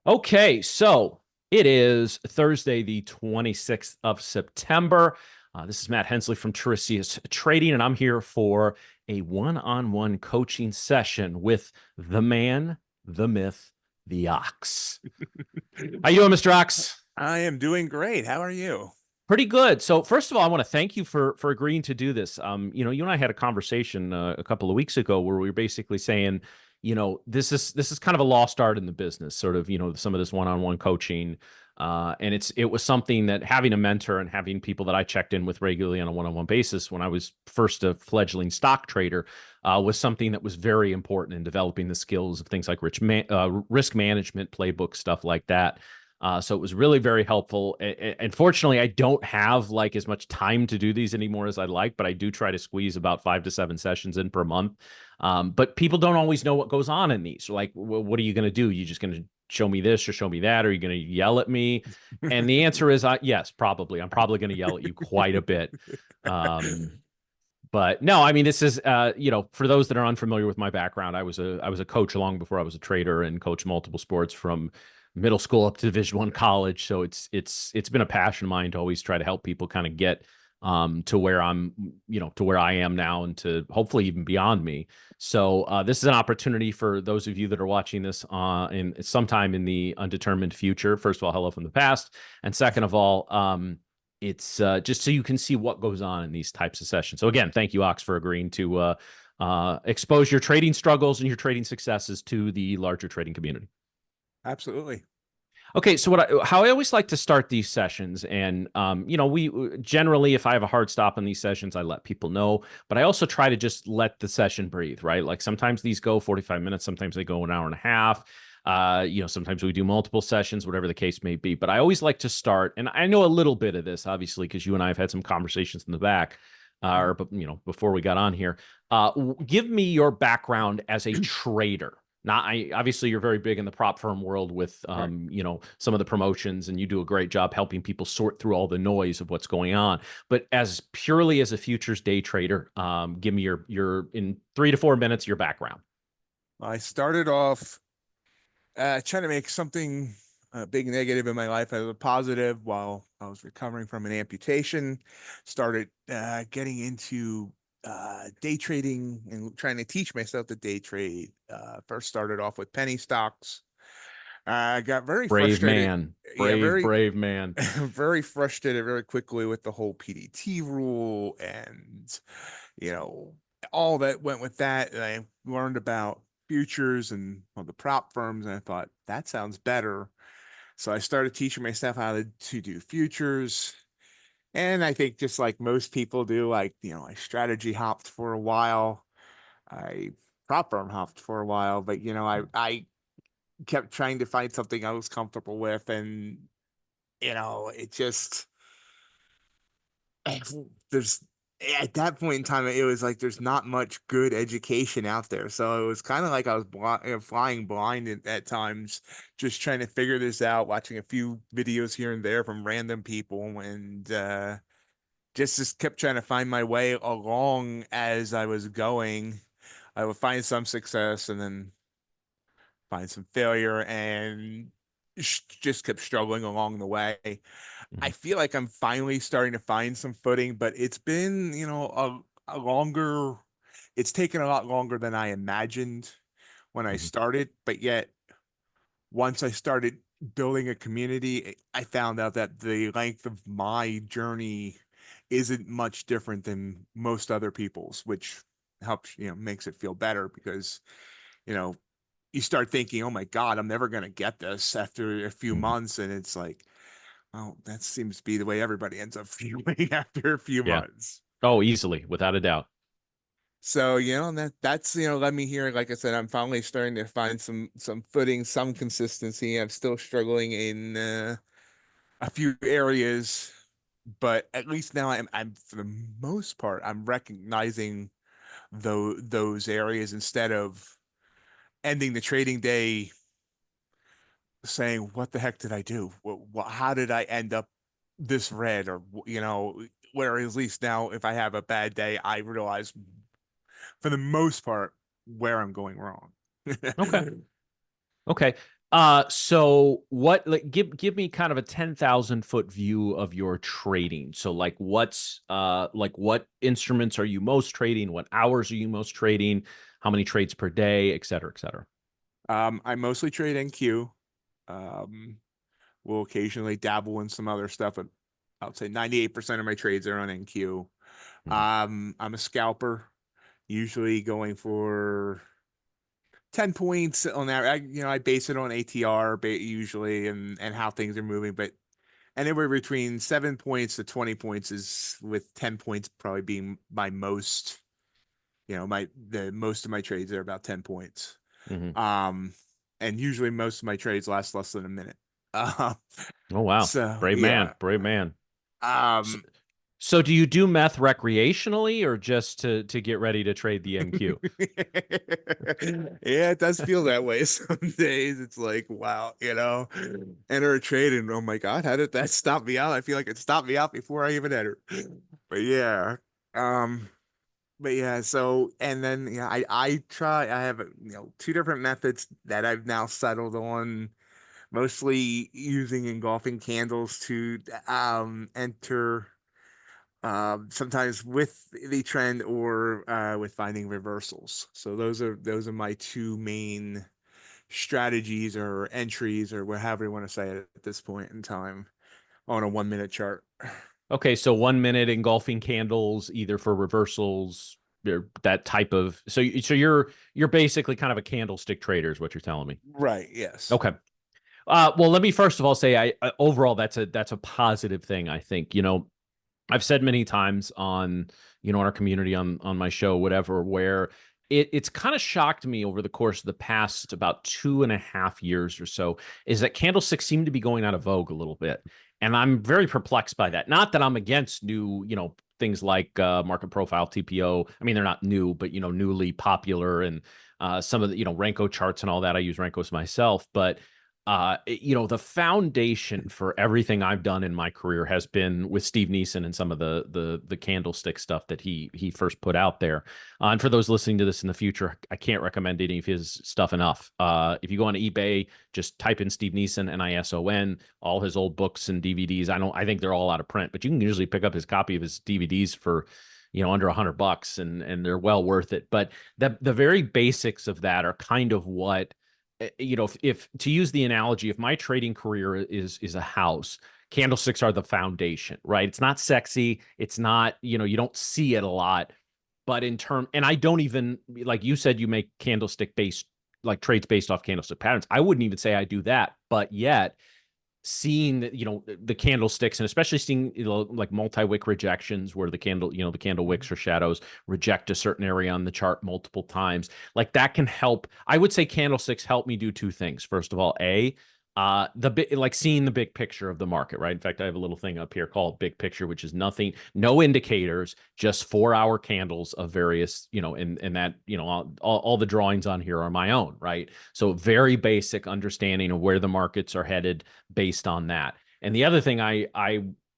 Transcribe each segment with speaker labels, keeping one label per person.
Speaker 1: Okay, so it is Thursday, the 26th of September. This is Matt Hensley from Tiresias Trading, and I'm here for a one-on-one coaching session with the man, the myth, the Ox. How you doing, Mr. Ox?
Speaker 2: I am doing great. How are you?
Speaker 1: Pretty good. So first of all, I want to thank you for agreeing to do this. You and I had a conversation a couple of weeks ago where we were basically saying, this is kind of a lost art in the business, sort of, some of this one-on-one coaching. And it was something that having a mentor and having people that I checked in with regularly on a one-on-one basis when I was first a fledgling stock trader was something that was very important in developing the skills of things like risk management, playbook, stuff like that. So it was really very helpful. Unfortunately, I don't have like as much time to do these anymore as I'd like, but I do try to squeeze about 5 to 7 sessions in per month. But people don't always know what goes on in these. Like, what are you going to do? You just going to show me this or show me that? Or are you going to yell at me? And the answer is yes, probably. I'm probably going to yell at you quite a bit. But no, I mean, this is, for those that are unfamiliar with my background, I was a coach long before I was a trader and coached multiple sports from middle school up to Division I college. So it's been a passion of mine to always try to help people kind of get to where to where I am now and to hopefully even beyond me. So this is an opportunity for those of you that are watching this in sometime in the undetermined future. First of all, hello from the past, and second of all, it's just so you can see what goes on in these types of sessions. So again, thank you, Ox, for agreeing to expose your trading struggles and your trading successes to the larger trading community.
Speaker 2: Absolutely.
Speaker 1: Okay, so how I always like to start these sessions, and we generally, if I have a hard stop on these sessions, I let people know, but I also try to just let the session breathe, right? Like sometimes these go 45 minutes, sometimes they go an hour and a half. Sometimes we do multiple sessions, whatever the case may be. But I always like to start, and I know a little bit of this, obviously, because you and I have had some conversations in the back, before we got on here. Give me your background as a trader. Now, obviously you're very big in the prop firm world with,
Speaker 2: Right.
Speaker 1: some of the promotions, and you do a great job helping people sort through all the noise of what's going on. But as purely as a futures day trader, give me your in 3 to 4 minutes your background.
Speaker 2: I started off trying to make something big negative in my life as a positive while I was recovering from an amputation. Started getting into day trading and trying to teach myself to day trade. First started off with penny stocks. I got very
Speaker 1: Brave
Speaker 2: frustrated.
Speaker 1: man,
Speaker 2: Yeah,
Speaker 1: brave man.
Speaker 2: very frustrated very quickly with the whole PDT rule and you know all that went with that. And I learned about futures and the prop firms, and I thought that sounds better. So I started teaching myself how to do futures. And I think just like most people do, I strategy hopped for a while. I prop firm hopped for a while, but I kept trying to find something I was comfortable with, and it just there's at that point in time it was like there's not much good education out there, so it was kind of like I was flying blind at times, just trying to figure this out, watching a few videos here and there from random people, and just kept trying to find my way along as I was going. I would find some success and then find some failure, and just kept struggling along the way. I
Speaker 1: Mhm.
Speaker 2: feel like I'm finally starting to find some footing, but it's been, a longer, it's taken a lot longer than I imagined when I
Speaker 1: Mhm.
Speaker 2: started. But yet, once I started building a community, I found out that the length of my journey isn't much different than most other people's, which helps, makes it feel better because, you know, you start thinking, oh my God, I'm never going to get this after a few
Speaker 1: Mhm.
Speaker 2: months. And it's like, well, that seems to be the way everybody ends up feeling after a few
Speaker 1: Yeah.
Speaker 2: months.
Speaker 1: Oh, easily, without a doubt.
Speaker 2: So, that's let me hear, like I said, I'm finally starting to find some footing, some consistency. I'm still struggling in a few areas, but at least now I'm for the most part, I'm recognizing those areas instead of ending the trading day saying, "What the heck did I do? How did I end up this red?" Or where at least now, if I have a bad day, I realize for the most part where I'm going wrong.
Speaker 1: Okay. Okay. So what, like, give me kind of a 10,000 foot view of your trading. So like like what instruments are you most trading? What hours are you most trading? How many trades per day, et cetera, et cetera.
Speaker 2: I mostly trade NQ. Um, will occasionally dabble in some other stuff, but I would say 98% of my trades are on NQ.
Speaker 1: Mhm.
Speaker 2: I'm a scalper, usually going for 10 points on that. I base it on ATR usually and how things are moving, but anywhere between 7 points to 20 points is with 10 points probably being my most, the most of my trades are about 10 points.
Speaker 1: Mhm.
Speaker 2: Um, and usually most of my trades last less than a minute. Uh,
Speaker 1: Oh wow,
Speaker 2: so
Speaker 1: brave man,
Speaker 2: yeah.
Speaker 1: brave man. So,
Speaker 2: Um,
Speaker 1: so do you do meth recreationally or just to get ready to trade the NQ?
Speaker 2: yeah, it does feel that way some days. It's like, wow, enter a trade and oh my God, how did that stop me out? I feel like it stopped me out before I even entered. But yeah. Um, but yeah, so and then yeah, I have two different methods that I've now settled on, mostly using engulfing candles to enter sometimes with the trend or with finding reversals. So those are my two main strategies or entries or whatever you want to say it at this point in time on a 1 minute chart.
Speaker 1: Okay, so 1 minute engulfing candles, either for reversals, or that type of. So you're basically kind of a candlestick trader, is what you're telling me.
Speaker 2: Right. Yes.
Speaker 1: Okay. Well, let me first of all say, overall that's a positive thing. I think I've said many times on, in our community, on my show, whatever, where it's kind of shocked me over the course of the past about 2.5 years or so, is that candlesticks seem to be going out of vogue a little bit. And I'm very perplexed by that. Not that I'm against new, things like market profile, TPO. I mean, they're not new, but newly popular, and some of the, Renko charts and all that. I use Renkos myself, but the foundation for everything I've done in my career has been with Steve Neeson and some of the candlestick stuff that he first put out there. And for those listening to this in the future, I can't recommend any of his stuff enough. If you go on eBay, just type in Steve Neeson, Nison, all his old books and DVDs. I think they're all out of print, but you can usually pick up his copy of his DVDs for under $100, and they're well worth it. But the very basics of that are kind of what, if to use the analogy, if my trading career is a house, candlesticks are the foundation, right? It's not sexy. It's not, you don't see it a lot, but and I don't even, like you said, you make candlestick based, like trades based off candlestick patterns. I wouldn't even say I do that, but yet seeing the candlesticks, and especially seeing like multi-wick rejections where the candle wicks or shadows reject a certain area on the chart multiple times, like that can help. I would say candlesticks help me do two things. First of all, like seeing the big picture of the market, right? In fact, I have a little thing up here called big picture, which is nothing, no indicators, just 4 hour candles of various, and that, all the drawings on here are my own, right? So very basic understanding of where the markets are headed based on that. And the other thing I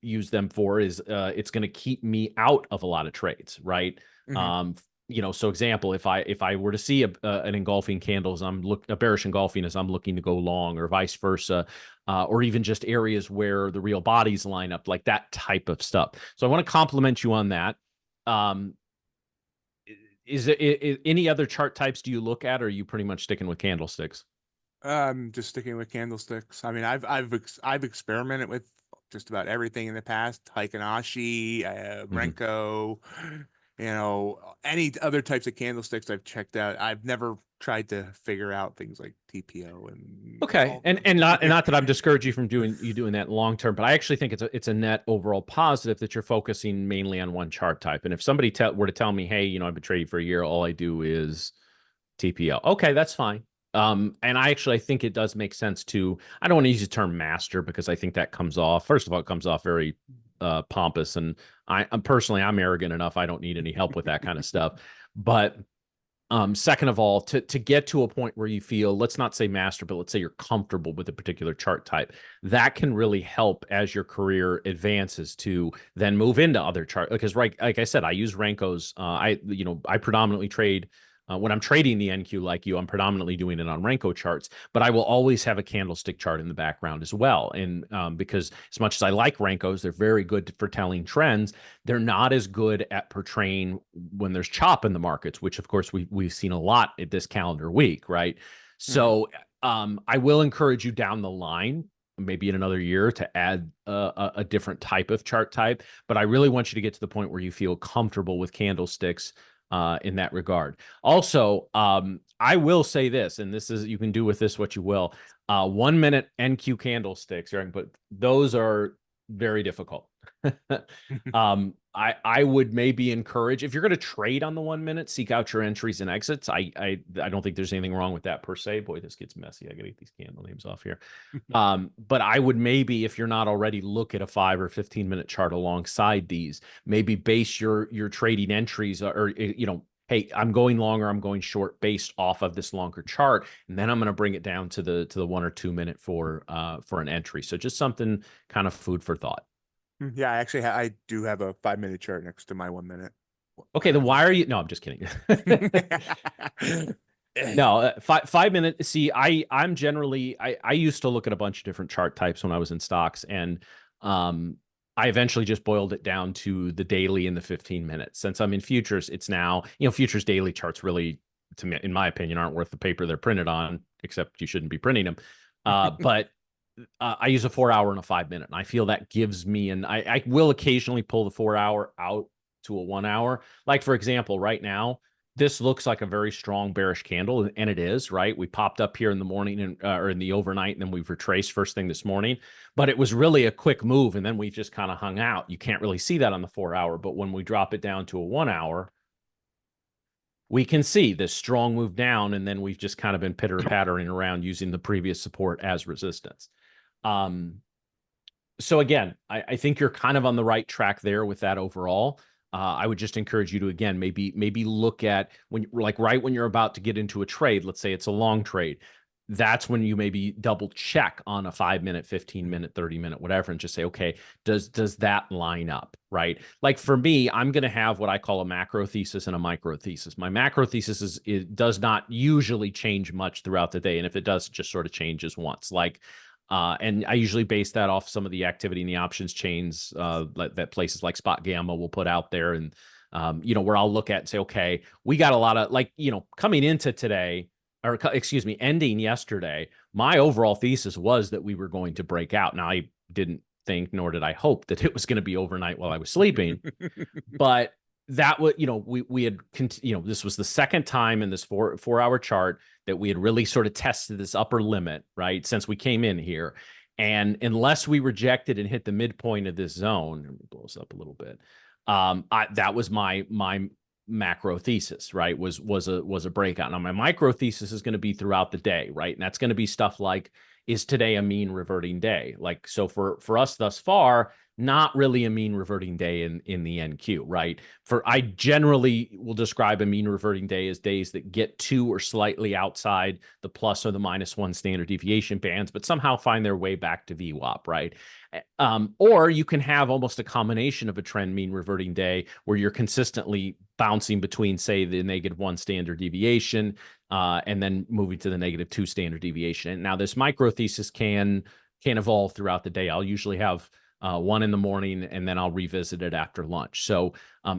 Speaker 1: use them for is it's going to keep me out of a lot of trades, right?
Speaker 2: Hmm.
Speaker 1: Um, so example, if I were to see an engulfing candle as a bearish engulfing as I'm looking to go long, or vice versa, or even just areas where the real bodies line up, like that type of stuff. So I want to compliment you on that. Um, any other chart types do you look at, or are you pretty much sticking with candlesticks?
Speaker 2: Just sticking with candlesticks. I mean, I've experimented with just about everything in the past. Heikinashi,
Speaker 1: Mhm.
Speaker 2: Renko, any other types of candlesticks I've checked out. I've never tried to figure out things like TPO and
Speaker 1: Okay,
Speaker 2: all.
Speaker 1: and not that I'm discouraging you from doing that long term, but I actually think it's a net overall positive that you're focusing mainly on one chart type. And if somebody were to tell me, hey, I've been trading for a year, all I do is TPO. Okay, that's fine. And I think it does make sense to. I don't want to use the term master because I think that comes off. First of all, it comes off very pompous, and I'm arrogant enough. I don't need any help with that kind of stuff. But second of all, to get to a point where you feel, let's not say master, but let's say you're comfortable with a particular chart type, that can really help as your career advances to then move into other chart. Because right, like I said, I use Renko's. I predominantly trade When I'm trading the NQ like you, I'm predominantly doing it on Renko charts, but I will always have a candlestick chart in the background as well. And because as much as I like Renkos, they're very good for telling trends. They're not as good at portraying when there's chop in the markets, which of course we've seen a lot at this calendar week, right?
Speaker 2: Mhm.
Speaker 1: So I will encourage you down the line, maybe in another year, to add a different type of chart type. But I really want you to get to the point where you feel comfortable with candlesticks in that regard. Also, I will say this, and this is, you can do with this what you will. 1 minute NQ candlesticks, right? But those are very difficult. I would maybe encourage, if you're going to trade on the 1 minute, seek out your entries and exits. I don't think there's anything wrong with that per se. Boy, this gets messy. I got to get these candle names off here. But I would maybe, if you're not already, look at a 5 or 15 minute chart alongside these. Maybe base your trading entries, or hey, I'm going long or I'm going short based off of this longer chart, and then I'm going to bring it down to the 1 or 2 minute for an entry. So just something kind of food for thought.
Speaker 2: Yeah, I actually I do have a 5 minute chart next to my 1 minute.
Speaker 1: Okay, then why are you? No, I'm just kidding. No, 5 minute. See, I'm generally, I used to look at a bunch of different chart types when I was in stocks, and I eventually just boiled it down to the daily and the 15 minutes. Since I'm in futures, it's now, futures daily charts really, to me, in my opinion, aren't worth the paper they're printed on, except you shouldn't be printing them. But I use a 4 hour and a 5 minute, and I feel that gives me, and I will occasionally pull the 4 hour out to a 1 hour. Like, for example, right now, this looks like a very strong bearish candle, and it is, right? We popped up here in the morning, and or in the overnight, and then we've retraced first thing this morning. But it was really a quick move, and then we just kind of hung out. You can't really see that on the 4 hour, but when we drop it down to a 1 hour, we can see this strong move down, and then we've just kind of been pitter-pattering around using the previous support as resistance. So again, I think you're kind of on the right track there with that overall. I would just encourage you to, again, maybe look at, when, like, right when you're about to get into a trade, let's say it's a long trade, that's when you maybe double check on a 5 minute, 15 minute, 30 minute, whatever, and just say, okay, does that line up, right? Like for me, I'm going to have what I call a macro thesis and a micro thesis. My macro thesis does not usually change much throughout the day, and if it does, it just sort of changes once. Like, and I usually base that off some of the activity in the options chains that places like Spot Gamma will put out there, and where I'll look at and say, okay, we got a lot of, like, coming into today, or excuse me, ending yesterday, my overall thesis was that we were going to break out. Now, I didn't think, nor did I hope, that it was going to be overnight while I was sleeping, but that would, we had, this was the second time in this 4 hour chart that we had really sort of tested this upper limit, right, since we came in here. And unless we rejected and hit the midpoint of this zone, let me blow this up a little bit. That was my macro thesis, right? Was a breakout. Now my micro thesis is going to be throughout the day, right? And that's going to be stuff like, is today a mean reverting day? Like, so for us thus far, not really a mean reverting day in the NQ, right? I generally will describe a mean reverting day as days that get to or slightly outside the plus or the -1 standard deviation bands, but somehow find their way back to VWAP, right? Or you can have almost a combination of a trend mean reverting day where you're consistently bouncing between, say, the -1 standard deviation and then moving to the -2 standard deviation. Now, this micro thesis can evolve throughout the day. I'll usually have one in the morning, and then I'll revisit it after lunch. So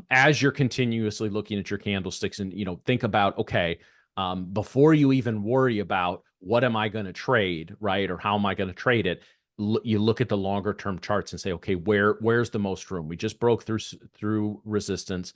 Speaker 1: as you're continuously looking at your candlesticks, and think about, okay, before you even worry about what am I going to trade, right, or how am I going to trade it, you look at the longer term charts and say, okay, where's the most room? We just broke through resistance.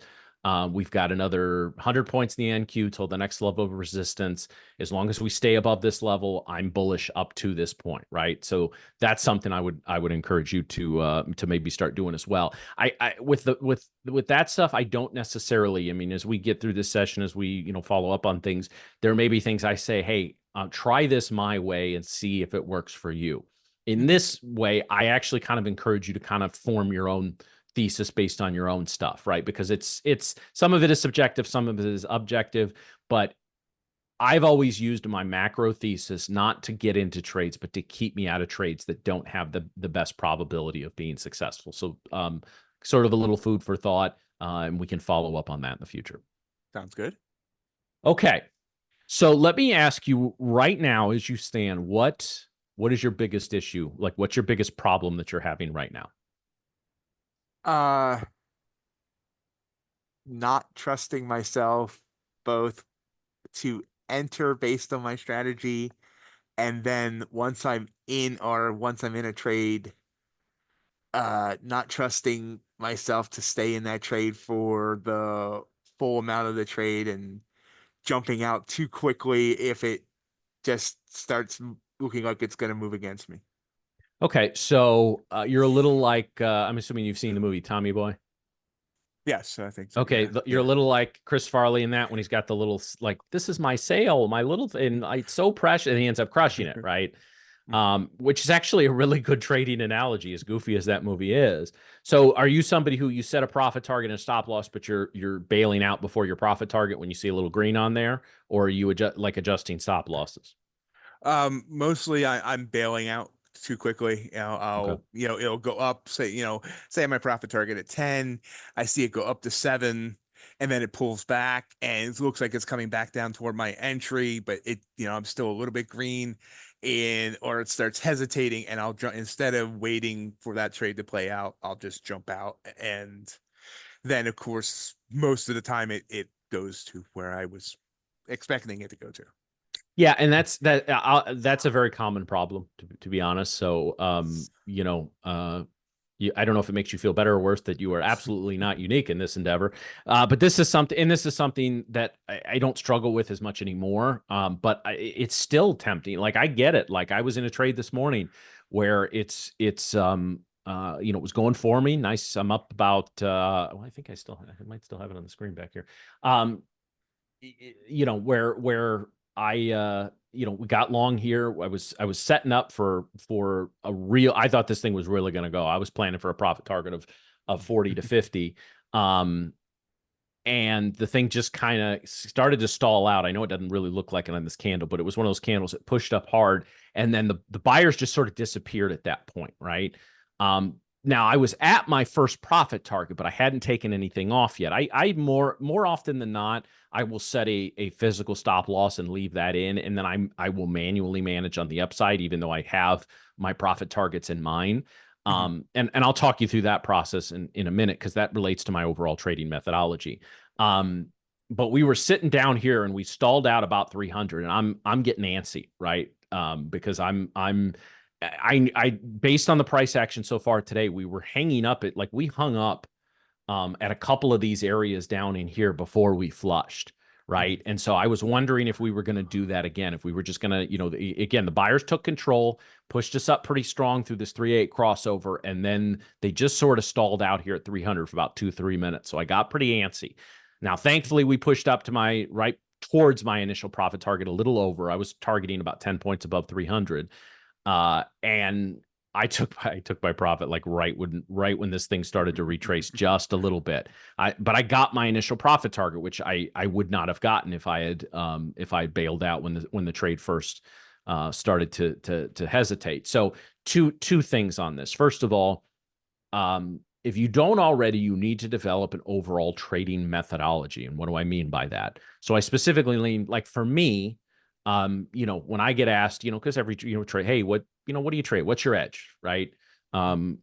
Speaker 1: We've got another 100 points in the NQ till the next level of resistance. As long as we stay above this level, I'm bullish up to this point, right? So that's something I would encourage you to maybe start doing as well. I with that stuff, I don't necessarily. I mean, as we get through this session, as we follow up on things, there may be things I say, hey, try this my way and see if it works for you. In this way, I actually kind of encourage you to kind of form your own thesis based on your own stuff, right? Because it's some of it is subjective, some of it is objective, but I've always used my macro thesis not to get into trades, but to keep me out of trades that don't have the best probability of being successful. So sort of a little food for thought, and we can follow up on that in the future.
Speaker 2: Sounds good.
Speaker 1: Okay. So let me ask you right now, as you stand, what is your biggest issue? Like, what's your biggest problem that you're having right now?
Speaker 2: Uh, Not trusting myself both to enter based on my strategy, and then once I'm in a trade, not trusting myself to stay in that trade for the full amount of the trade and jumping out too quickly if it just starts looking like it's going to move against me.
Speaker 1: Okay, so you're a little like I'm assuming you've seen the movie Tommy Boy.
Speaker 2: Yes, I think so.
Speaker 1: Okay,
Speaker 2: Yeah,
Speaker 1: you're a
Speaker 2: yeah.
Speaker 1: little like Chris Farley in that when he's got the little like this is my sale, my little and it's so precious, and he ends up crushing it, right? Which is actually a really good trading analogy, as goofy as that movie is. So, are you somebody who you set a profit target and a stop loss, but you're bailing out before your profit target when you see a little green on there, or are you adjusting stop losses?
Speaker 2: Mostly I'm bailing out too quickly.
Speaker 1: Okay.
Speaker 2: It'll go up, say my profit target at 10, I see it go up to 7, and then it pulls back and it looks like it's coming back down toward my entry, but I'm still a little bit green or it starts hesitating and I'll jump instead of waiting for that trade to play out, I'll just jump out. And then of course, most of the time it goes to where I was expecting it to go to.
Speaker 1: Yeah, and that's a very common problem to be honest. So, I don't know if it makes you feel better or worse that you are absolutely not unique in this endeavor. But this is something that I don't struggle with as much anymore. But it's still tempting. Like I get it. Like I was in a trade this morning where it was going for me. Nice. I'm up about, well, I might still have it on the screen back here. Um, where we got long here. I was setting up for a real. I thought this thing was really going to go. I was planning for a profit target of 40 to 50. Um, and the thing just kind of started to stall out. I know it doesn't really look like it on this candle, but it was one of those candles that pushed up hard, and then the buyers just sort of disappeared at that point, right? Now I was at my first profit target, but I hadn't taken anything off yet. I more often than not, I will set a physical stop loss and leave that in, and then I will manually manage on the upside, even though I have my profit targets in mind.
Speaker 2: Mhm.
Speaker 1: And I'll talk you through that process in a minute because that relates to my overall trading methodology. Um, but we were sitting down here and we stalled out about 300, and I'm getting antsy, right? Because I based on the price action so far today, we were hanging up at like we hung up at a couple of these areas down in here before we flushed.
Speaker 2: Mhm.
Speaker 1: Right. And so I was wondering if we were going to do that again, if we were just going to, again, the buyers took control, pushed us up pretty strong through this 3-8 crossover. And then they just sort of stalled out here at 300 for about 2-3 minutes. So I got pretty antsy. Now, thankfully, we pushed up to my right towards my initial profit target a little over. I was targeting about 10 points above 300. And I took my profit like right when this thing started to retrace just a little bit. But I got my initial profit target, which I would not have gotten if I had bailed out when the trade first started to hesitate. So two things on this. First of all, if you don't already, you need to develop an overall trading methodology. And what do I mean by that? So I specifically lean, like for me, when I get asked, because every trade, hey, what do you trade? What's your edge, right? Um,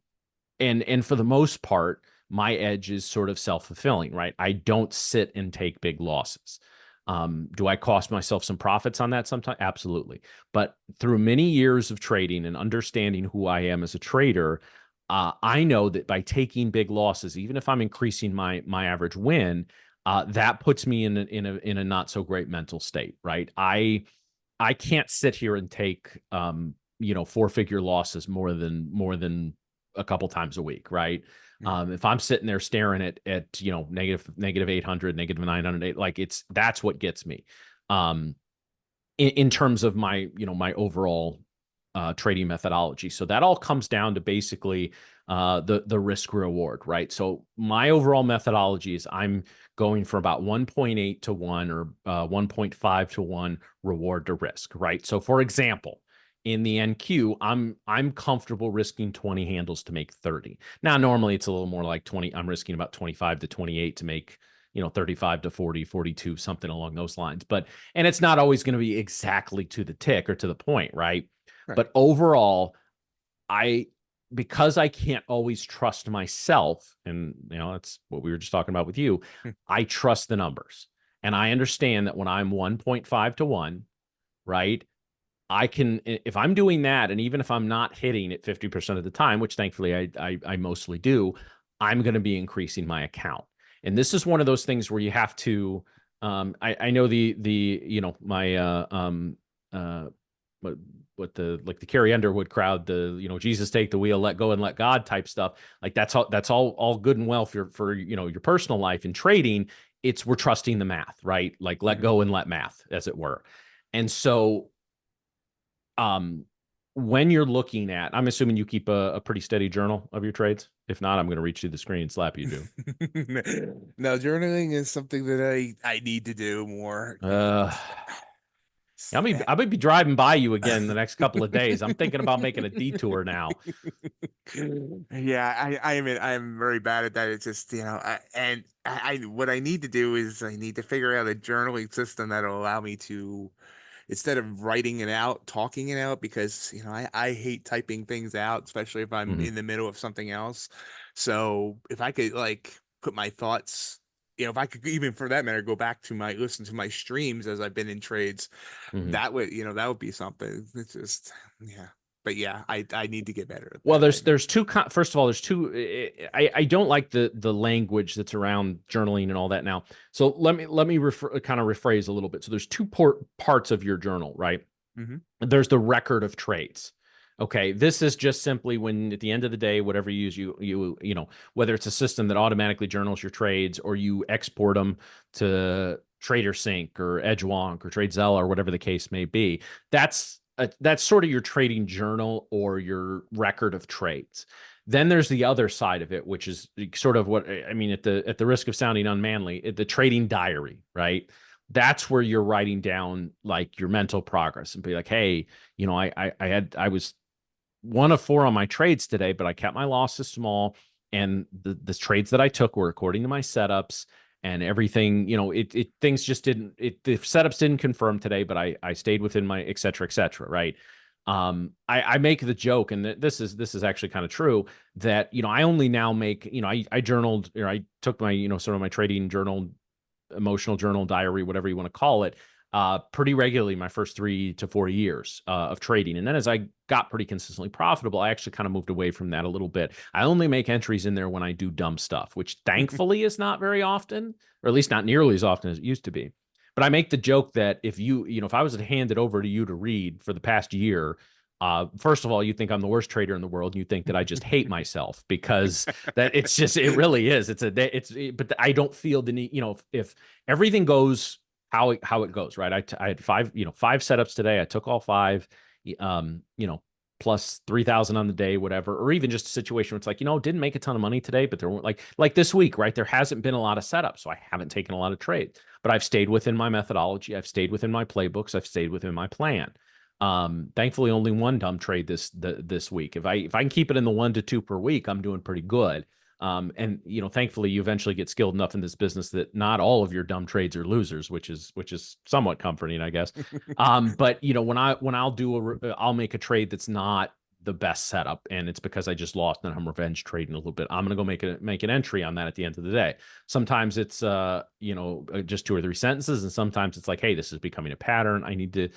Speaker 1: and for the most part, my edge is sort of self-fulfilling, right? I don't sit and take big losses. Do I cost myself some profits on that sometimes? Absolutely. But through many years of trading and understanding who I am as a trader, I know that by taking big losses, even if I'm increasing my average win, that puts me in a not so great mental state, right? I can't sit here and take 4-figure losses more than a couple times a week, right?
Speaker 2: Mhm.
Speaker 1: If I'm sitting there staring at negative 800, negative 908, like that's what gets me. Um, in terms of my overall trading methodology. So that all comes down to basically the risk reward, right? So my overall methodology is I'm going for about 1.8 to 1 or 1.5 to 1 reward to risk, right? So for example, in the NQ, I'm comfortable risking 20 handles to make 30. Now normally it's a little more like 20. I'm risking about 25 to 28 to make 35 to 40, 42, something along those lines. And it's not always going to be exactly to the tick or to the point, right?
Speaker 2: Right.
Speaker 1: But overall, I because I can't always trust myself, and that's what we were just talking about with you,
Speaker 2: Hmm.
Speaker 1: I trust the numbers. And I understand that when I'm 1.5 to 1, right? I can, if I'm doing that, and even if I'm not hitting it 50% of the time, which thankfully I mostly do, I'm going to be increasing my account. And this is one of those things where you have to, I know my, uh, what, what the Carrie Underwood crowd, Jesus take the wheel, let go and let God type stuff. Like that's all good and well for your personal life and trading. We're trusting the math, right? Like let
Speaker 2: Mhm.
Speaker 1: go and let math, as it were. And so, um, when you're looking at, I'm assuming you keep a pretty steady journal of your trades. If not, I'm going to reach through the screen and slap you, do.
Speaker 2: No, journaling is something that I need to do more.
Speaker 1: Uh, I might be driving by you again the next couple of days. I'm thinking about making a detour now.
Speaker 2: Yeah, I'm very bad at that. It's just, what I need to do is I need to figure out a journaling system that'll allow me to, instead of writing it out, talking it out, because I hate typing things out, especially if I'm
Speaker 1: Hmm.
Speaker 2: in the middle of something else. So if I could like put my thoughts, if I could even for that matter go back to my listen to my streams as I've been in trades,
Speaker 1: Hmm.
Speaker 2: that would be something. It's just, yeah. But yeah, I need to get better at
Speaker 1: Well,
Speaker 2: that.
Speaker 1: there's two. First of all, there's two. I don't like the language that's around journaling and all that now. So let me kind of rephrase a little bit. So there's two parts of your journal, right?
Speaker 2: Hmm.
Speaker 1: There's the record of trades. Okay, this is just simply when at the end of the day, whatever you use, whether it's a system that automatically journals your trades or you export them to TraderSync or EdgeWonk or TradeZella or whatever the case may be. That's sort of your trading journal or your record of trades. Then there's the other side of it, which is sort of what I mean at the risk of sounding unmanly, the trading diary, right? That's where you're writing down like your mental progress and be like, hey, I was 1 of 4 on my trades today, but I kept my losses small. And the trades that I took were according to my setups and everything, things just didn't, the setups didn't confirm today, but I stayed within my et cetera, right? I make the joke, and this is actually kind of true, that, I only now make, I journaled, or I took my, sort of my trading journal, emotional journal, diary, whatever you want to call it, pretty regularly my first 3 to 4 years of trading. And then as I got pretty consistently profitable, I actually kind of moved away from that a little bit. I only make entries in there when I do dumb stuff, which thankfully is not very often, or at least not nearly as often as it used to be. But I make the joke that if I was to hand it over to you to read for the past year, first of all, you think I'm the worst trader in the world. And you think that I just hate myself because that it really is. But I don't feel the need, if everything goes how it goes, right? I had five setups today. I took all 5, um, you know, plus 3,000 on the day, whatever, or even just a situation where it's like, didn't make a ton of money today, but there weren't like this week, right? There hasn't been a lot of setups, so I haven't taken a lot of trades, but I've stayed within my methodology. I've stayed within my playbooks. I've stayed within my plan. Thankfully, only one dumb trade this week. If I can keep it in the 1 to 2 per week, I'm doing pretty good. And thankfully, you eventually get skilled enough in this business that not all of your dumb trades are losers, which is somewhat comforting, I guess. But I'll make a trade that's not the best setup, and it's because I just lost and I'm revenge trading a little bit. I'm gonna go make an entry on that at the end of the day. Sometimes it's just 2 or 3 sentences, and sometimes it's like, hey, this is becoming a pattern. I need to,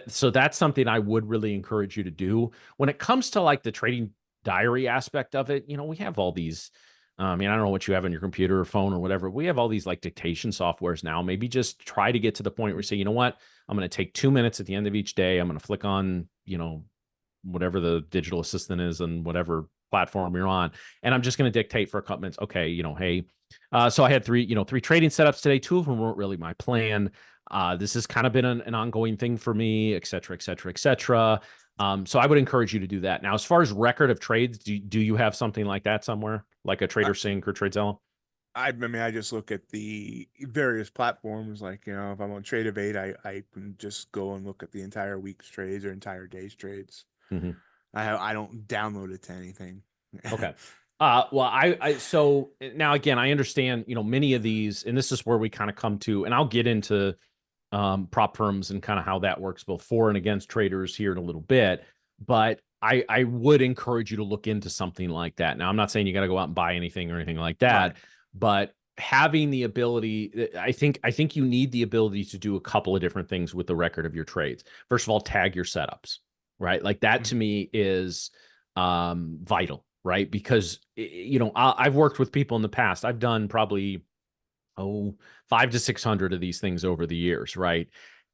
Speaker 1: so that's something I would really encourage you to do when it comes to like the trading diary aspect of it. We have all these. I mean, I don't know what you have on your computer or phone or whatever. We have all these like dictation softwares now. Maybe just try to get to the point where you say, you know what, I'm going to take 2 minutes at the end of each day. I'm going to flick on, whatever the digital assistant is and whatever platform you're on, and I'm just going to dictate for a couple minutes. Okay, hey, so I had 3 trading setups today. 2 of them weren't really my plan. This has kind of been an ongoing thing for me, et cetera, et cetera, et cetera. So I would encourage you to do that. Now, as far as record of trades, do you have something like that somewhere, like a
Speaker 2: I,
Speaker 1: TraderSync or TradeZella?
Speaker 2: I mean, I just look at the various platforms. Like, if I'm on Trade I can just go and look at the entire week's trades or entire day's trades.
Speaker 1: Hmm.
Speaker 2: I don't download it to anything.
Speaker 1: Okay. Well, so now again, I understand, many of these, and this is where we kind of come to, and I'll get into prop firms and kind of how that works both for and against traders here in a little bit. But I would encourage you to look into something like that. Now, I'm not saying you got to go out and buy anything or anything like
Speaker 2: Right.
Speaker 1: that, but having the ability, I think you need the ability to do a couple of different things with the record of your trades. First of all, tag your setups, right? Like that to
Speaker 2: Mhm.
Speaker 1: me is vital, right? Because I've worked with people in the past. I've done probably 500 to 600 of these things over the years, right?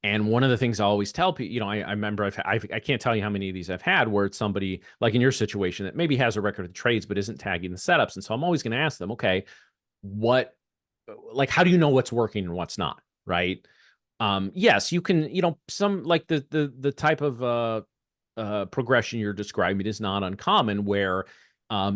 Speaker 1: And one of the things I always tell people, I remember I can't tell you how many of these I've had where it's somebody like in your situation that maybe has a record of trades but isn't tagging the setups, and so I'm always going to ask them, okay, what, like, how do you know what's working and what's not, right? Yes, you can, some like the type of progression you're describing is not uncommon where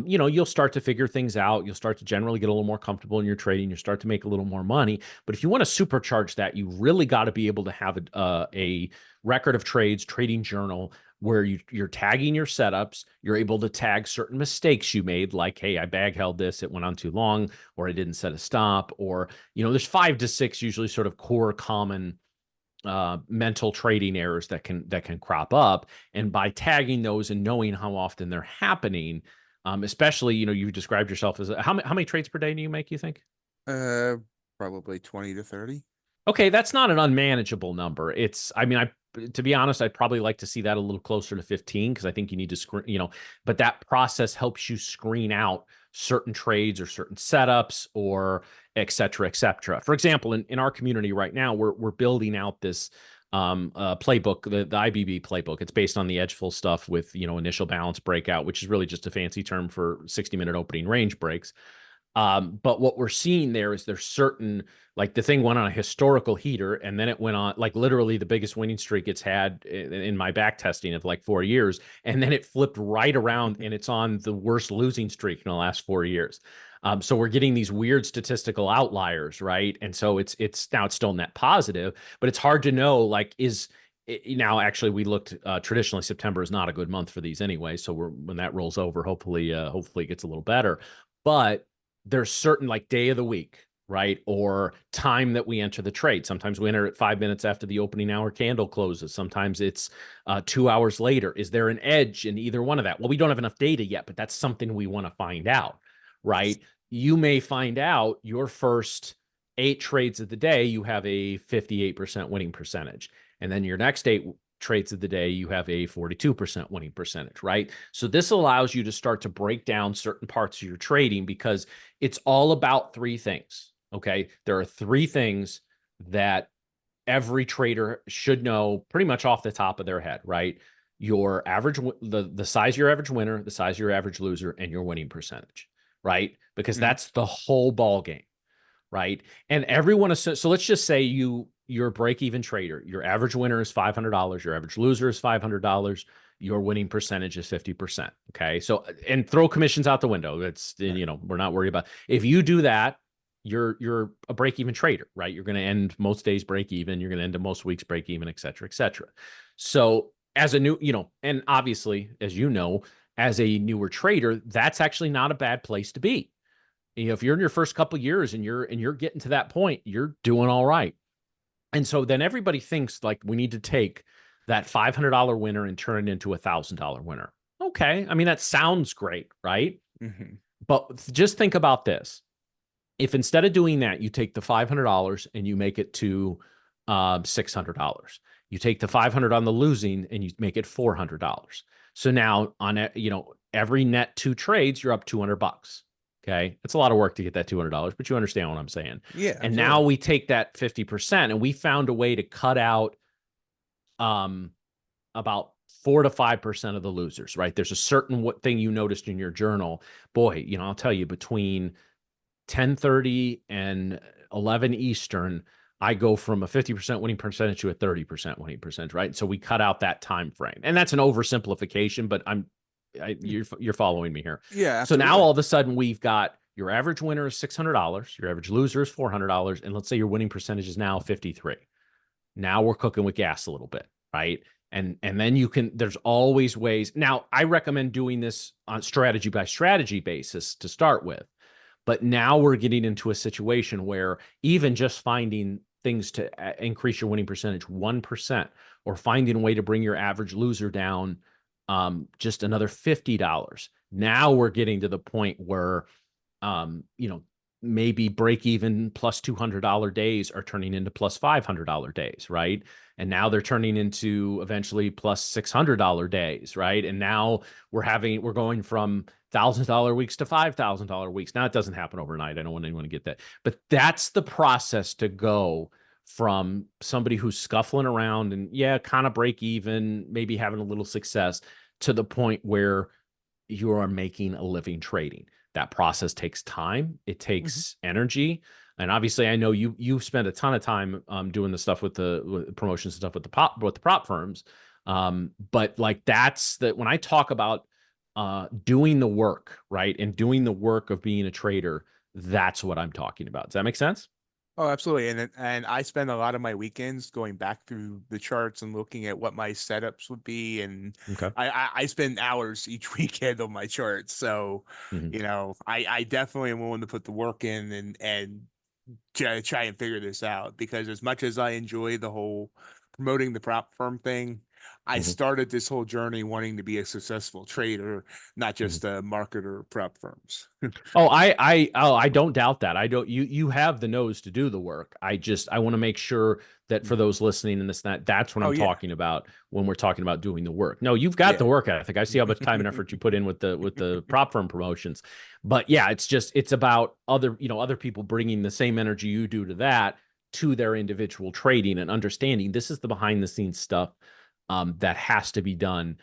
Speaker 1: you'll start to figure things out. You'll start to generally get a little more comfortable in your trading. You start to make a little more money. But if you want to supercharge that, you really got to be able to have a record of trades, trading journal, where you're tagging your setups. You're able to tag certain mistakes you made, like, hey, I bag held this, it went on too long, or I didn't set a stop, or there's 5 to 6 usually sort of core common mental trading errors that can crop up. And by tagging those and knowing how often they're happening, especially, you described yourself as how many trades per day do you make, you think?
Speaker 2: Uh, Probably 20 to 30.
Speaker 1: Okay, that's not an unmanageable number. I mean, to be honest, I'd probably like to see that a little closer to 15 because I think you need to screen, but that process helps you screen out certain trades or certain setups or et cetera, et cetera. For example, in our community right now, we're building out this playbook, the IBB playbook. It's based on the Edgeful stuff with, initial balance breakout, which is really just a fancy term for 60-minute opening range breaks. But what we're seeing there is there's certain, like the thing went on a historical heater, and then it went on like literally the biggest winning streak it's had in my back testing of like 4 years. And then it flipped right around and it's on the worst losing streak in the last 4 years. So we're getting these weird statistical outliers, right? And so it's now it's still net positive, but it's hard to know, like, now actually we looked traditionally September is not a good month for these anyway. So when that rolls over, hopefully it gets a little better. But there's certain, like, day of the week, right? Or time that we enter the trade. Sometimes we enter at 5 minutes after the opening hour candle closes. Sometimes it's 2 hours later. Is there an edge in either one of that? Well, we don't have enough data yet, but that's something we want to find out, right? You may find out your first 8 trades of the day, you have a 58% winning percentage. And then your next 8 trades of the day, you have a 42% winning percentage, right? So this allows you to start to break down certain parts of your trading because it's all about 3 things. Okay. There are 3 things that every trader should know pretty much off the top of their head, right? Your average, the size of your average winner, the size of your average loser, and your winning percentage, right? Because
Speaker 2: Mhm.
Speaker 1: that's the whole ball game, right? And everyone is, so let's just say you're a break-even trader. Your average winner is $500. Your average loser is $500. Your winning percentage is 50%. Okay. So, and throw commissions out the window. That's,
Speaker 2: Right.
Speaker 1: we're not worried about. If you do that, you're a break-even trader, right? You're going to end most days break even. You're going to end most weeks break even, et cetera, et cetera. So as a new, and obviously, as you know, as a newer trader, that's actually not a bad place to be. If you're in your first couple of years and you're getting to that point, you're doing all right. And so then everybody thinks like we need to take that $500 winner and turn it into $1,000 winner. Okay. I mean, that sounds great, right?
Speaker 2: Mhm.
Speaker 1: But just think about this. If instead of doing that, you take the $500 and you make it to $600, you take the 500 on the losing and you make it $400. So now on every net 2 trades, you're up $200. Okay, it's a lot of work to get that $200, but you understand what I'm saying.
Speaker 2: Yeah,
Speaker 1: And now
Speaker 2: absolutely.
Speaker 1: we take that 50% and we found a way to cut out um, about 4 to 5% of the losers. Right? There's a certain thing you noticed in your journal. Boy, I'll tell you, between 10:30 and 11 Eastern, I go from a 50% winning percentage to a 30% winning percentage, right? So we cut out that time frame. And that's an oversimplification, but you're following me here.
Speaker 2: Yeah,
Speaker 1: So now
Speaker 2: absolutely.
Speaker 1: all of a sudden we've got your average winner is $600, your average loser is $400, and let's say your winning percentage is now 53. Now we're cooking with gas a little bit, right? And then you can, there's always ways. Now, I recommend doing this on strategy by strategy basis to start with. But now we're getting into a situation where even just finding things to increase your winning percentage 1%, or finding a way to bring your average loser down just another $50. Now we're getting to the point where, you know, maybe break even plus $200 days are turning into plus $500 days, right? And now they're turning into eventually plus $600 days, right? And now we're going from $1,000 weeks to $5,000 weeks. Now it doesn't happen overnight. I don't want anyone to get that, but that's the process to go from somebody who's scuffling around and yeah, kind of break even, maybe having a little success, to the point where you are making a living trading. That process takes time. It
Speaker 2: Mhm.
Speaker 1: takes energy. And obviously, I know you spend a ton of time doing the stuff with the promotions and stuff with the prop firms. But like that's that when I talk about doing the work, right, and doing the work of being a trader, that's what I'm talking about. Does that make sense?
Speaker 2: Oh, absolutely. And I spend a lot of my weekends going back through the charts and looking at what my setups would be. And
Speaker 1: Okay.
Speaker 2: I spend hours each weekend on my charts. So,
Speaker 1: Mhm.
Speaker 2: I definitely am willing to put the work in and try and figure this out, because as much as I enjoy the whole promoting the prop firm thing, I
Speaker 1: Mhm.
Speaker 2: started this whole journey wanting to be a successful trader, not
Speaker 1: Mhm.
Speaker 2: just a marketer of prop firms.
Speaker 1: I don't doubt that. I don't, you have the nose to do the work. I want to make sure that for those listening and that's what
Speaker 2: Oh
Speaker 1: I'm
Speaker 2: yeah.
Speaker 1: talking about when we're talking about doing the work. No, you've got
Speaker 2: Yeah.
Speaker 1: the work ethic. I see how much time and effort you put in with the prop firm promotions. But yeah, it's about other people bringing the same energy you do to that, to their individual trading, and understanding this is the behind the scenes stuff that has to be done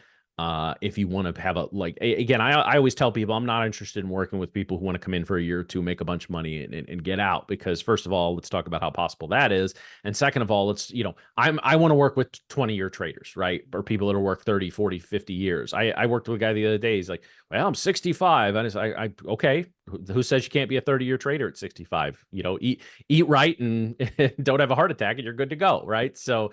Speaker 1: if you want to have again, I always tell people I'm not interested in working with people who want to come in for a year or two, make a bunch of money, and get out. Because first of all, let's talk about how possible that is. And second of all, I want to work with 20-year traders, right? Or people that are work 30, 40, 50 years. I worked with a guy the other day. He's like, well, I'm 65. Okay. Who says you can't be a 30-year trader at 65? Eat right and don't have a heart attack and you're good to go. Right. So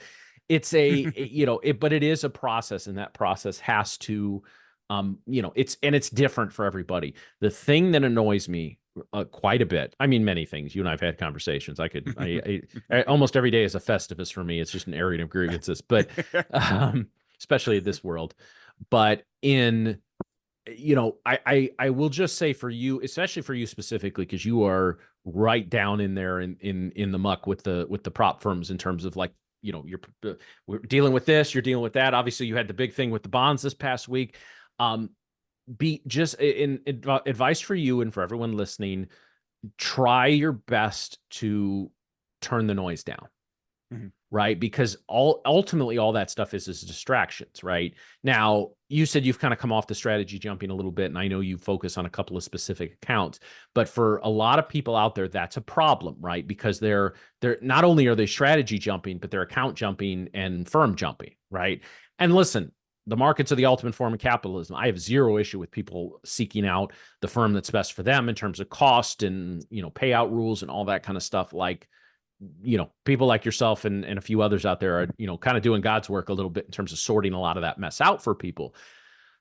Speaker 1: it's but it is a process, and that process has to, it's different for everybody. The thing that annoys me quite a bit, I mean, many things. You and I've had conversations. Almost every day is a Festivus for me. It's just an airing of grievances, but especially in this world. But I will just say for you, especially for you specifically, because you are right down in there in the muck with the prop firms in terms of like, we're dealing with this, you're dealing with that. Obviously, you had the big thing with the bonds this past week. Um, be just in advice for you and for everyone listening, try your best to turn the noise down,
Speaker 2: Mhm.
Speaker 1: right? Because ultimately all that stuff is distractions, right? Now, you said you've kind of come off the strategy jumping a little bit, and I know you focus on a couple of specific accounts, but for a lot of people out there, that's a problem, right? Because they're not only are they strategy jumping, but they're account jumping and firm jumping, right? And listen, the markets are the ultimate form of capitalism. I have zero issue with people seeking out the firm that's best for them in terms of cost and payout rules and all that kind of stuff. Like, people like yourself and a few others out there are, kind of doing God's work a little bit in terms of sorting a lot of that mess out for people.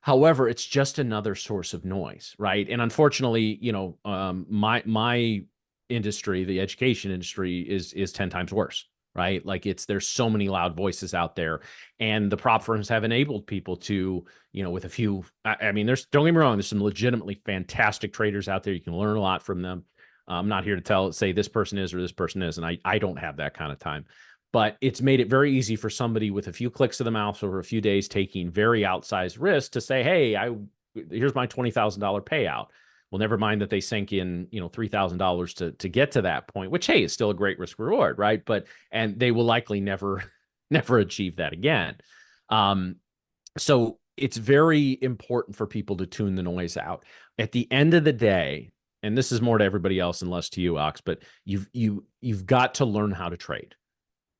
Speaker 1: However, it's just another source of noise, right? And unfortunately, my industry, the education industry, is 10 times worse, right? Like there's so many loud voices out there, and the prop firms have enabled people to, with a few. I mean, don't get me wrong, there's some legitimately fantastic traders out there. You can learn a lot from them. I'm not here to say this person is or this person is, and I don't have that kind of time. But it's made it very easy for somebody with a few clicks of the mouse over a few days taking very outsized risks to say, hey, here's my $20,000 payout. Well, never mind that they sank in, $3,000 to get to that point, which, hey, is still a great risk reward, right? And they will likely never never achieve that again. Um, so it's very important for people to tune the noise out. At the end of the day, and this is more to everybody else and less to you, Ox, but you've got to learn how to trade,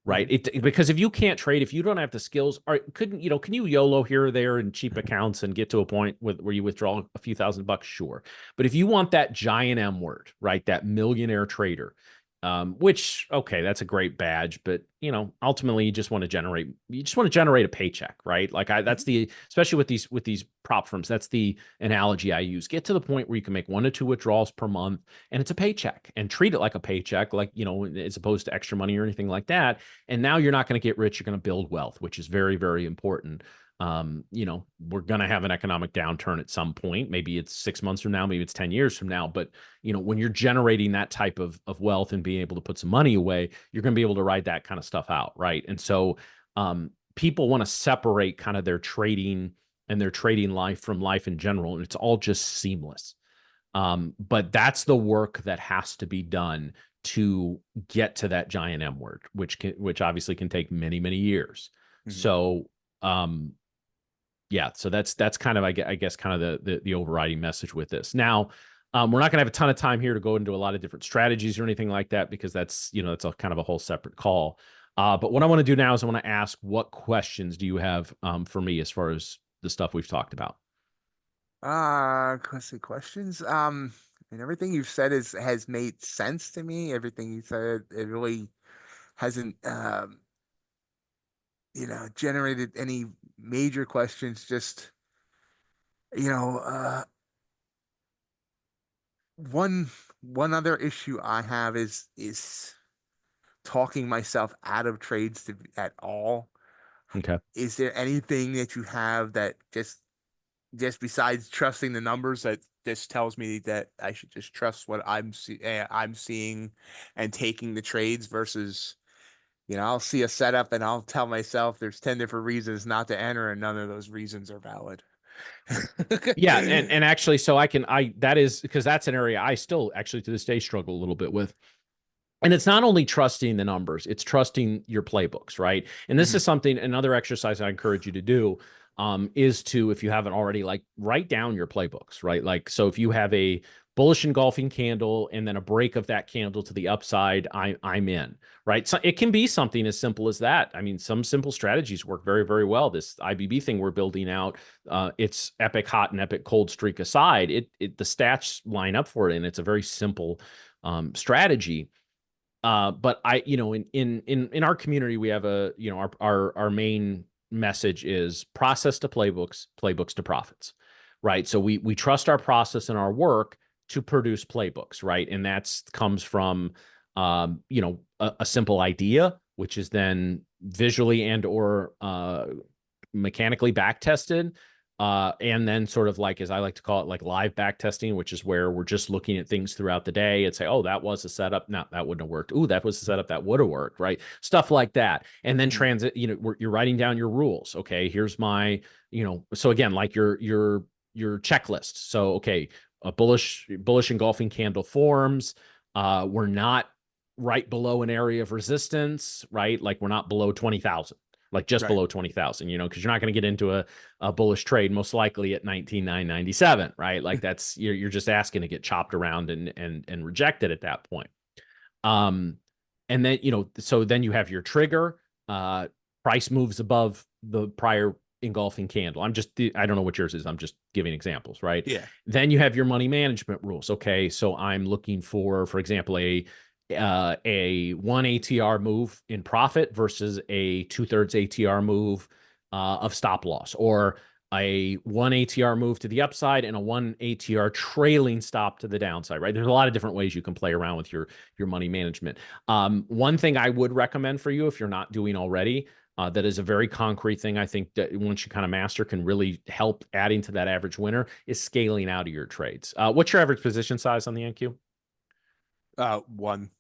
Speaker 1: right?
Speaker 2: Mhm.
Speaker 1: Because if you can't trade, if you don't have the skills, can you YOLO here or there in cheap accounts and get to a point where you withdraw a few $1,000? Sure. But if you want that giant M word, right, that millionaire trader, Which, okay, that's a great badge, but ultimately you just want to generate a paycheck, right? Like that's especially with these prop firms, that's the analogy I use. Get to the point where you can make 1 to 2 withdrawals per month and it's a paycheck, and treat it like a paycheck, like, as opposed to extra money or anything like that. And now you're not going to get rich, you're going to build wealth, which is very, very important. We're going to have an economic downturn at some point. Maybe it's 6 months from now, maybe it's 10 years from now. But, when you're generating that type of wealth and being able to put some money away, you're going to be able to ride that kind of stuff out. Right. And so, people want to separate kind of their trading and their trading life from life in general. And it's all just seamless. But that's the work that has to be done to get to that giant M word, which obviously can take many, many years.
Speaker 2: Mhm.
Speaker 1: So, yeah, so that's kind of, I guess, kind of the overriding message with this. Now, we're not going to have a ton of time here to go into a lot of different strategies or anything like that, because that's a kind of a whole separate call. But what I want to do now is I want to ask, what questions do you have for me as far as the stuff we've talked about?
Speaker 2: Questions. And everything you've said has made sense to me. Everything you said, it really hasn't, generated any major questions. Just, you know, uh, one one other issue I have is talking myself out of trades at all.
Speaker 1: Okay.
Speaker 2: Is there anything that you have that just besides trusting the numbers, that just tells me that I should just trust what I'm seeing and taking the trades versus, I'll see a setup and I'll tell myself there's 10 different reasons not to enter and none of those reasons are valid.
Speaker 1: Yeah, and actually, so that is because that's an area I still actually to this day struggle a little bit with. And it's not only trusting the numbers, it's trusting your playbooks, right? And this
Speaker 2: Mhm.
Speaker 1: is something, another exercise I encourage you to do, is to, if you haven't already, like, write down your playbooks, right? Like, so if you have a bullish engulfing candle and then a break of that candle to the upside, I'm in, right? So it can be something as simple as that. I mean, some simple strategies work very, very well. This IBB thing we're building out, it's epic hot and epic cold streak aside, the stats line up for it, and it's a very simple strategy. But in our community, we have our main message is process to playbooks, playbooks to profits, right? So we trust our process and our work to produce playbooks, right? And that's comes from a simple idea, which is then visually and or mechanically back tested. And then sort of like, as I like to call it, like live back testing, which is where we're just looking at things throughout the day and say, oh, that was a setup. No, that wouldn't have worked. Ooh, that was a setup that would have worked, right? Stuff like that. And then
Speaker 2: Mhm.
Speaker 1: you're writing down your rules. Okay, here's my, so again, like your checklist. So, okay, a bullish engulfing candle forms. We're not right below an area of resistance, right? Like we're not below 20,000, like just
Speaker 2: Right.
Speaker 1: below 20,000, because you're not going to get into a bullish trade most likely at 19,997, right? Like that's, you're just asking to get chopped around and rejected at that point. Um, and then, so then you have your trigger, price moves above the prior engulfing candle. I don't know what yours is. I'm just giving examples, right?
Speaker 2: Yeah.
Speaker 1: Then you have your money management rules. Okay. So I'm looking for example, a one ATR move in profit versus a 2/3 ATR move of stop loss, or a one ATR move to the upside and a one ATR trailing stop to the downside, right? There's a lot of different ways you can play around with your money management. One thing I would recommend for you, if you're not doing already, that is a very concrete thing I think that once you kind of master can really help adding to that average winner, is scaling out of your trades. What's your average position size on the NQ?
Speaker 2: One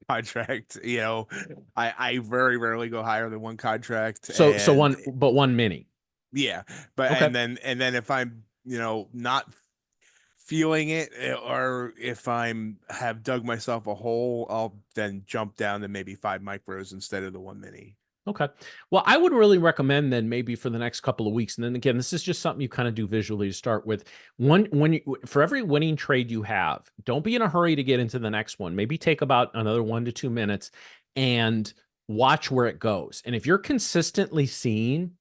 Speaker 2: contract, I very rarely go higher than one contract.
Speaker 1: So
Speaker 2: And
Speaker 1: one mini.
Speaker 2: yeah, but
Speaker 1: Okay.
Speaker 2: and then if I'm, not feeling it, or if I'm have dug myself a hole, I'll then jump down to maybe 5 micros instead of the 1 mini.
Speaker 1: Okay. Well, I would really recommend then maybe for the next couple of weeks. And then again, this is just something you kind of do visually to start with. For every winning trade you have, don't be in a hurry to get into the next one. Maybe take about another 1 to 2 minutes and watch where it goes. And if you're consistently seeing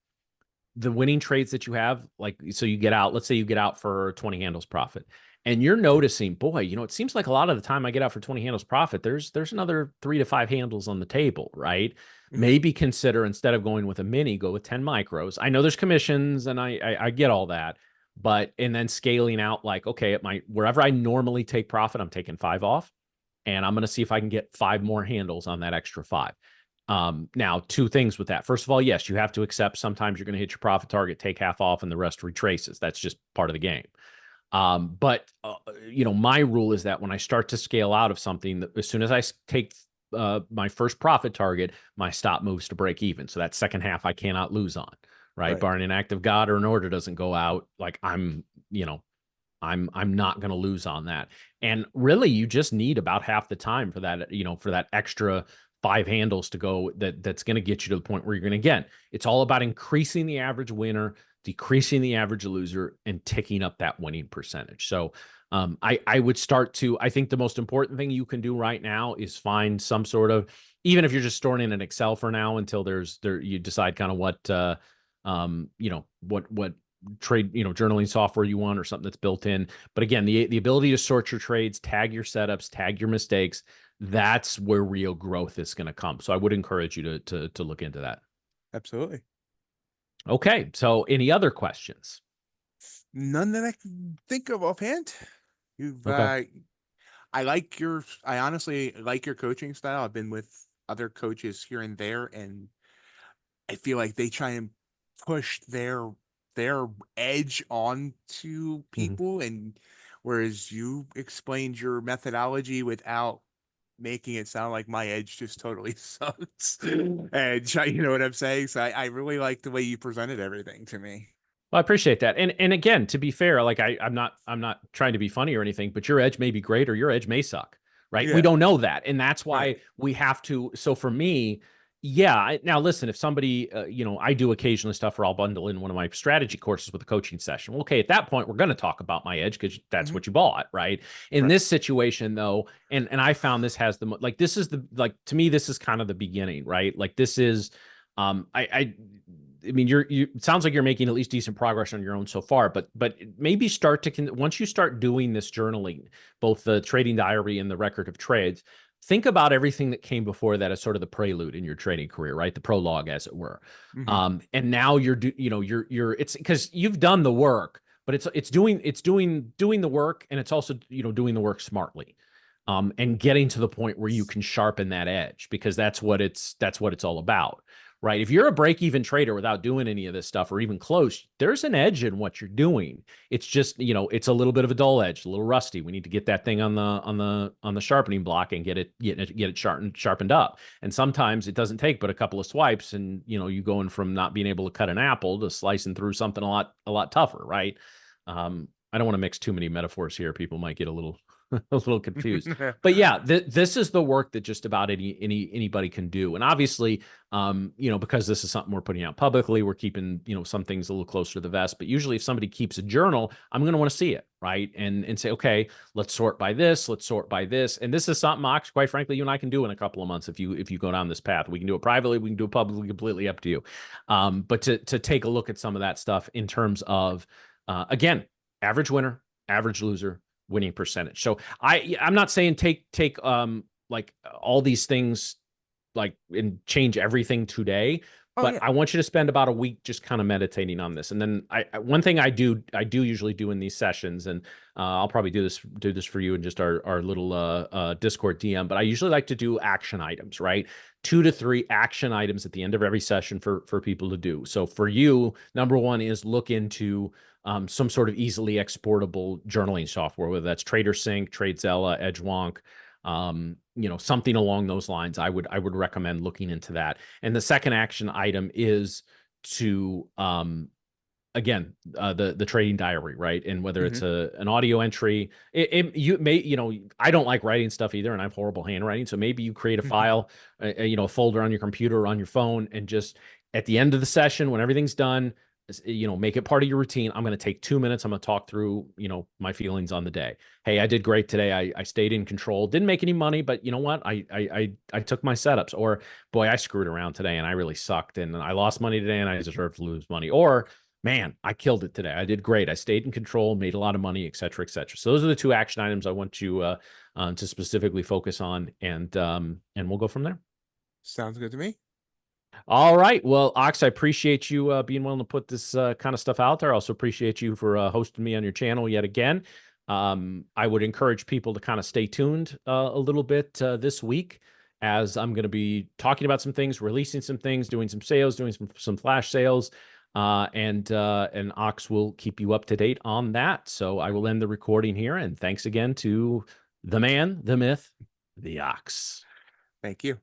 Speaker 1: the winning trades that you have, like, so you get out, let's say you get out for 20 handles profit, and you're noticing, boy, it seems like a lot of the time I get out for 20 handles profit, there's another 3 to 5 handles on the table, right?
Speaker 2: Hmm.
Speaker 1: Maybe consider, instead of going with a mini, go with 10 micros. I know there's commissions, and I get all that, but and then scaling out, like, okay, at my wherever I normally take profit, I'm taking 5 off, and I'm going to see if I can get 5 more handles on that extra 5. Now, two things with that. First of all, yes, you have to accept sometimes you're going to hit your profit target, take half off, and the rest retraces. That's just part of the game. But my rule is that when I start to scale out of something, as soon as I take my first profit target, my stop moves to break even. So that second half I cannot lose on, right?
Speaker 2: Right.
Speaker 1: Barring an act of God or an order doesn't go out, like you know, I'm not going to lose on that. And really, you just need about half the time for that, for that extra 5 handles to go, that's going to get you to the point where you're going to, again, it's all about increasing the average winner, decreasing the average loser, and ticking up that winning percentage. So I would start to, I think the most important thing you can do right now is find some sort of, even if you're just storing in an Excel for now until you decide kind of what, what trade, journaling software you want, or something that's built in. But again, the ability to sort your trades, tag your setups, tag your mistakes, that's where real growth is going to come. So I would encourage you to look into that.
Speaker 2: Absolutely.
Speaker 1: Okay. So any other questions?
Speaker 2: None that I can think of offhand. You've
Speaker 1: Okay.
Speaker 2: I honestly like your coaching style. I've been with other coaches here and there, and I feel like they try and push their edge onto
Speaker 1: Mhm.
Speaker 2: people, and whereas you explained your methodology without making it sound like my edge just totally sucks. And you know what I'm saying? So I really like the way you presented everything to me.
Speaker 1: Well, I appreciate that. And again, to be fair, like I'm not trying to be funny or anything, but your edge may be great or your edge may suck, right? We
Speaker 2: Yeah.
Speaker 1: don't know that. And that's
Speaker 2: Right.
Speaker 1: why we have to. So for me, yeah. Now listen, if somebody, I do occasionally stuff where I'll bundle in one of my strategy courses with a coaching session. Well, okay, at that point, we're going to talk about my edge because that's
Speaker 2: Hmm.
Speaker 1: what you bought, right? In
Speaker 2: Right.
Speaker 1: this situation though, and I found this has like, this is to me, this is kind of the beginning, right? Like this is, I mean, it sounds like you're making at least decent progress on your own so far, but maybe once you start doing this journaling, both the trading diary and the record of trades, think about everything that came before that as sort of the prelude in your trading career, right? The prologue, as it were.
Speaker 2: Hmm.
Speaker 1: And now it's because you've done the work, but it's doing the work, and it's also, doing the work smartly. And getting to the point where you can sharpen that edge, because that's what it's all about, right? If you're a break-even trader without doing any of this stuff or even close, there's an edge in what you're doing. It's just, it's a little bit of a dull edge, a little rusty. We need to get that thing on the sharpening block and get it sharpened up. And sometimes it doesn't take but a couple of swipes, and you going from not being able to cut an apple to slicing through something a lot tougher, right? I don't want to mix too many metaphors here. People might get a little a little confused. But yeah, this is the work that just about anybody can do. And obviously, because this is something we're putting out publicly, we're keeping, some things a little closer to the vest. But usually if somebody keeps a journal, I'm going to want to see it, right? And say, okay, let's sort by this, let's sort by this. And this is something, Mox, quite frankly, you and I can do in a couple of months if you go down this path. We can do it privately, we can do it publicly, completely up to you. But to take a look at some of that stuff in terms of, again, average winner, average loser, winning percentage. So I'm not saying take like all these things, like, and change everything today,
Speaker 2: Oh
Speaker 1: but
Speaker 2: yeah.
Speaker 1: I want you to spend about a week just kind of meditating on this. And then one thing I do usually do in these sessions, and I'll probably do this for you in just our little Discord DM, but I usually like to do action items, right? 2 to 3 action items at the end of every session for people to do. So for you, number one is look into some sort of easily exportable journaling software, whether that's TraderSync, TradeZella, EdgeWonk, something along those lines. I would recommend looking into that. And the second action item is to again, the trading diary, right? And whether
Speaker 2: Hmm.
Speaker 1: it's an audio entry, you may, I don't like writing stuff either, and I have horrible handwriting. So maybe you create a file, a folder on your computer or on your phone, and just at the end of the session, when everything's done, make it part of your routine. I'm going to take 2 minutes. I'm going to talk through, my feelings on the day. Hey, I did great today. I stayed in control. Didn't make any money, but you know what? I took my setups. Or boy, I screwed around today and I really sucked, and I lost money today and I deserve to lose money. Or man, I killed it today. I did great. I stayed in control, made a lot of money, et cetera, et cetera. So those are the two action items I want you to specifically focus on, and we'll go from there.
Speaker 2: Sounds good to me.
Speaker 1: All right. Well, Ox, I appreciate you being willing to put this kind of stuff out there. I also appreciate you for hosting me on your channel yet again. I would encourage people to kind of stay tuned a little bit this week, as I'm going to be talking about some things, releasing some things, doing some sales, doing some flash sales, and Ox will keep you up to date on that. So I will end the recording here, and thanks again to the man, the myth, the Ox.
Speaker 2: Thank you.